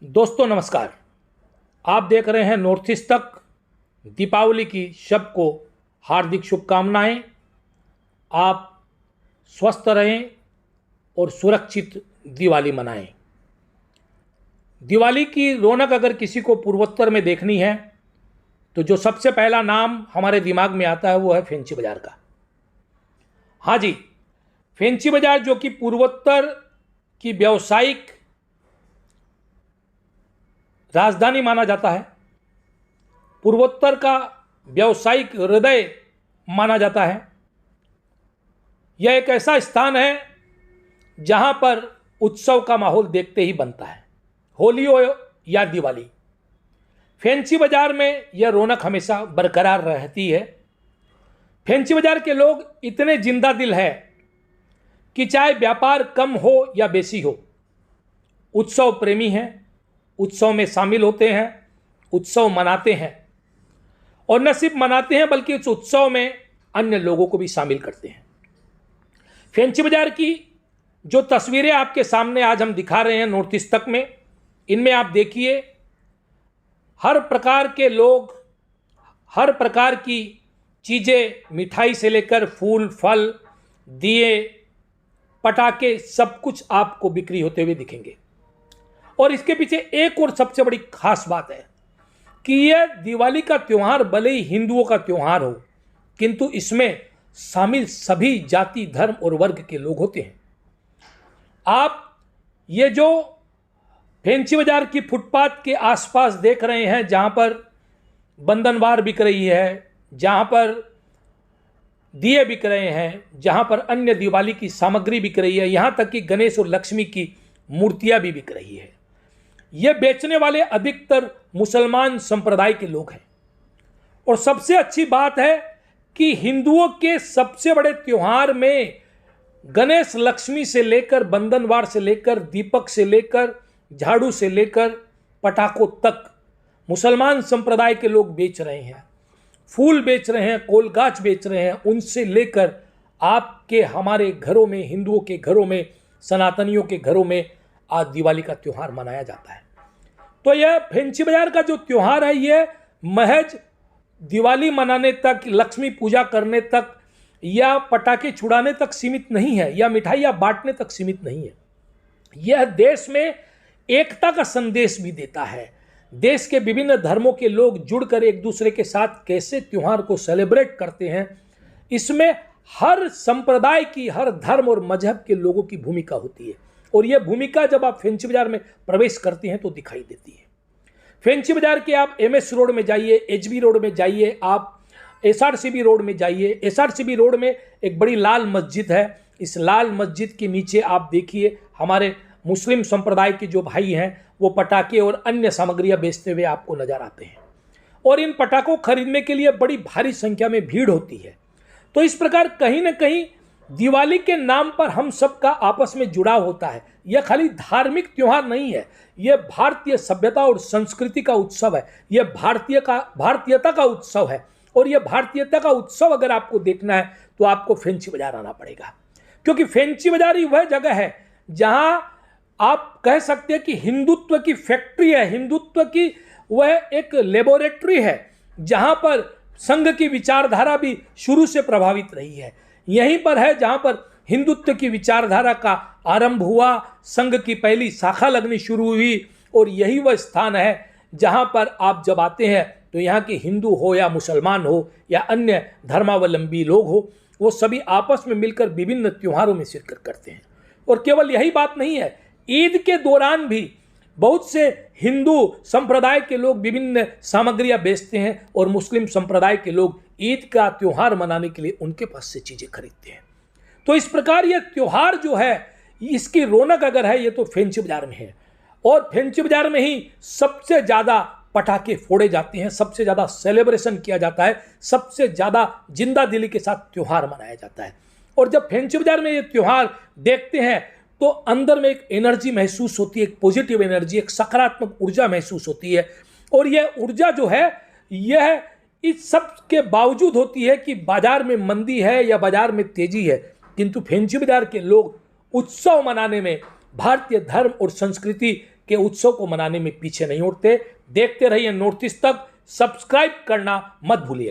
दोस्तों नमस्कार। आप देख रहे हैं नॉर्थ ईस्ट तक। दीपावली की सबको हार्दिक शुभकामनाएं। आप स्वस्थ रहें और सुरक्षित दिवाली मनाएं। दिवाली की रौनक अगर किसी को पूर्वोत्तर में देखनी है तो जो सबसे पहला नाम हमारे दिमाग में आता है वो है फेंची बाजार का। हाँ जी, फेंची बाजार जो कि पूर्वोत्तर की व्यावसायिक राजधानी माना जाता है, पूर्वोत्तर का व्यावसायिक हृदय माना जाता है। यह एक ऐसा स्थान है जहां पर उत्सव का माहौल देखते ही बनता है। होली हो या दिवाली, फेंची बाजार में यह रौनक हमेशा बरकरार रहती है। फेंची बाजार के लोग इतने जिंदा दिल है कि चाहे व्यापार कम हो या बेसी हो, उत्सव प्रेमी हैं, उत्सव में शामिल होते हैं, उत्सव मनाते हैं और न सिर्फ मनाते हैं बल्कि उस उत्सव में अन्य लोगों को भी शामिल करते हैं। फेंची बाजार की जो तस्वीरें आपके सामने आज हम दिखा रहे हैं नॉर्थ ईस्ट तक में, इनमें आप देखिए हर प्रकार के लोग, हर प्रकार की चीज़ें, मिठाई से लेकर फूल, फल, दिए, पटाखे, सब कुछ आपको बिक्री होते हुए दिखेंगे। और इसके पीछे एक और सबसे बड़ी खास बात है कि यह दिवाली का त्यौहार भले ही हिंदुओं का त्यौहार हो, किंतु इसमें शामिल सभी जाति, धर्म और वर्ग के लोग होते हैं। आप ये जो फेंची बाजार की फुटपाथ के आसपास देख रहे हैं, जहाँ पर बंधनवार बिक रही है, जहाँ पर दिए बिक रहे हैं, जहाँ पर अन्य दिवाली की सामग्री बिक रही है, यहाँ तक कि गणेश और लक्ष्मी की मूर्तियाँ भी बिक रही है। ये बेचने वाले अधिकतर मुसलमान संप्रदाय के लोग हैं। और सबसे अच्छी बात है कि हिंदुओं के सबसे बड़े त्योहार में गणेश, लक्ष्मी से लेकर, बंधनवार से लेकर, दीपक से लेकर, झाड़ू से लेकर पटाखों तक मुसलमान संप्रदाय के लोग बेच रहे हैं। फूल बेच रहे हैं, कोलगाछ बेच रहे हैं। उनसे लेकर आपके हमारे घरों में, हिंदुओं के घरों में, सनातनियों के घरों में आज दिवाली का त्यौहार मनाया जाता है। तो यह फेंची बाजार का जो त्यौहार है, यह महज दिवाली मनाने तक, लक्ष्मी पूजा करने तक या पटाखे छुड़ाने तक सीमित नहीं है, या मिठाइयाँ बांटने तक सीमित नहीं है। यह देश में एकता का संदेश भी देता है। देश के विभिन्न धर्मों के लोग जुड़कर एक दूसरे के साथ कैसे त्यौहार को सेलिब्रेट करते हैं, इसमें हर संप्रदाय की, हर धर्म और मजहब के लोगों की भूमिका होती है। और यह भूमिका जब आप फेंची बाजार में प्रवेश करते हैं तो दिखाई देती है। फेंची बाजार के आप MS रोड में जाइए, HB रोड में जाइए, आप SRCB रोड में जाइए। SRCB रोड में एक बड़ी लाल मस्जिद है। इस लाल मस्जिद के नीचे आप देखिए हमारे मुस्लिम संप्रदाय के जो भाई हैं वो पटाखे और अन्य सामग्रियां बेचते हुए आपको नजर आते हैं। और इन पटाखों खरीदने के लिए बड़ी भारी संख्या में भीड़ होती है। तो इस प्रकार कहीं ना कहीं दिवाली के नाम पर हम सबका आपस में जुड़ाव होता है। यह खाली धार्मिक त्यौहार नहीं है, यह भारतीय सभ्यता और संस्कृति का उत्सव है। यह भारतीयता का उत्सव है। और यह भारतीयता का उत्सव अगर आपको देखना है तो आपको फेंची बाजार आना पड़ेगा, क्योंकि फेंची बाजार ही वह जगह है जहां आप कह सकते हैं कि हिंदुत्व की फैक्ट्री है, हिंदुत्व की वह एक लेबोरेटरी है, जहां पर संघ की विचारधारा भी शुरू से प्रभावित रही है। यहीं पर है जहां पर हिंदुत्व की विचारधारा का आरंभ हुआ, संघ की पहली शाखा लगनी शुरू हुई। और यही वह स्थान है जहां पर आप जब आते हैं तो यहाँ के हिंदू हो या मुसलमान हो या अन्य धर्मावलंबी लोग हो, वो सभी आपस में मिलकर विभिन्न त्योहारों में शिरकत करते हैं। और केवल यही बात नहीं है, ईद के दौरान भी बहुत से हिंदू संप्रदाय के लोग विभिन्न सामग्रियां बेचते हैं और मुस्लिम संप्रदाय के लोग ईद का त्यौहार मनाने के लिए उनके पास से चीज़ें खरीदते हैं। तो इस प्रकार यह त्यौहार जो है, इसकी रौनक अगर है ये तो फेंची बाजार में है। और फेंची बाजार में ही सबसे ज़्यादा पटाखे फोड़े जाते हैं, सबसे ज़्यादा सेलिब्रेशन किया जाता है, सबसे ज़्यादा जिंदा दिली के साथ त्यौहार मनाया जाता है। और जब फेंची बाजार में ये त्यौहार देखते हैं तो अंदर में एक एनर्जी महसूस होती है, एक पॉजिटिव एनर्जी, एक सकारात्मक ऊर्जा महसूस होती है। और यह ऊर्जा जो है यह इस सब के बावजूद होती है कि बाजार में मंदी है या बाजार में तेजी है, किंतु फेंची बाजार के लोग उत्सव मनाने में, भारतीय धर्म और संस्कृति के उत्सव को मनाने में पीछे नहीं उठते। देखते रहिए नॉर्थ ईस्ट तक, सब्सक्राइब करना मत भूलिए।